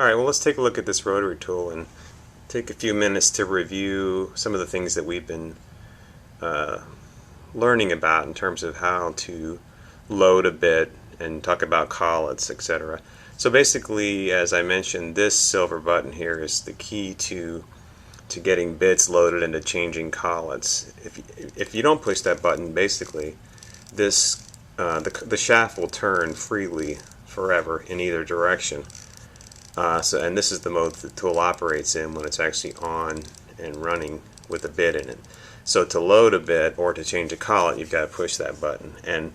Alright, well, let's take a look at this rotary tool and take a few minutes to review some of the things that we've been learning about in terms of how to load a bit and talk about collets, etc. So basically, as I mentioned, this silver button here is the key to getting bits loaded and to changing collets. If you don't push that button, basically this the shaft will turn freely forever in either direction. And this is the mode the tool operates in when it's actually on and running with a bit in it. So to load a bit or to change a collet, you've got to push that button. And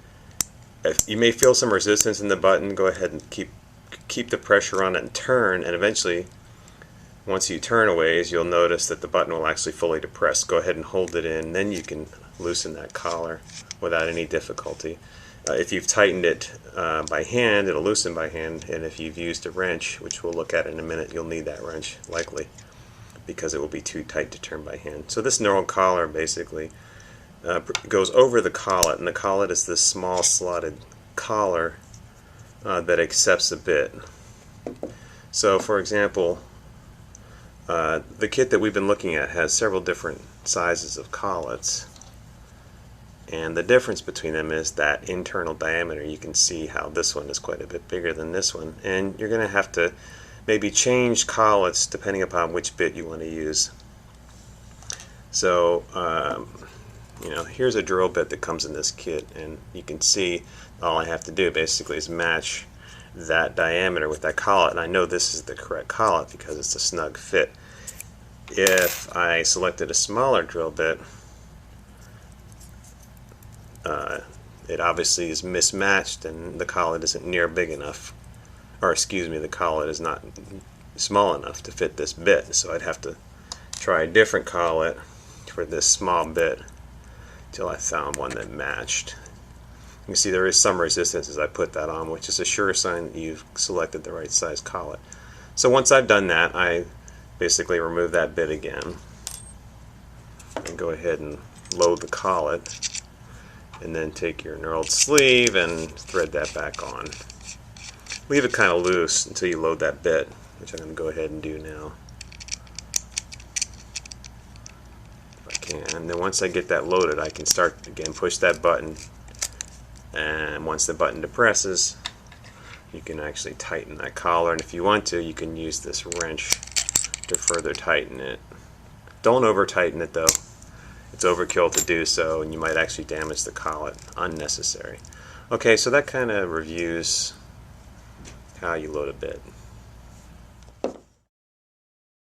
if you may feel some resistance in the button, go ahead and keep the pressure on it and turn, and eventually once you turn a ways, you'll notice that the button will actually fully depress. Go ahead and hold it in, then you can loosen that collar without any difficulty. If you've tightened it by hand, it'll loosen by hand, and if you've used a wrench, which we'll look at in a minute, you'll need that wrench likely because it will be too tight to turn by hand. So this knurled collar basically goes over the collet, and the collet is this small slotted collar that accepts a bit. So for example, the kit that we've been looking at has several different sizes of collets, and the difference between them is that internal diameter. You can see how this one is quite a bit bigger than this one, and you're going to have to maybe change collets depending upon which bit you want to use. So here's a drill bit that comes in this kit, and you can see all I have to do basically is match that diameter with that collet, and I know this is the correct collet because it's a snug fit. If I selected a smaller drill bit, it obviously is mismatched and the collet isn't near big enough, or excuse me, the collet is not small enough to fit this bit, so I'd have to try a different collet for this small bit till I found one that matched. You can see there is some resistance as I put that on, which is a sure sign that you've selected the right size collet. So once I've done that, I basically remove that bit again and go ahead and load the collet, and then take your knurled sleeve and thread that back on. Leave it kind of loose until you load that bit, which I'm going to go ahead and do now if I can. And then once I get that loaded, I can start again, push that button, and once the button depresses, you can actually tighten that collar, and if you want to, you can use this wrench to further tighten it. Don't over tighten it though. It's overkill to do so, and you might actually damage the collet unnecessary. Okay, so that kind of reviews how you load a bit.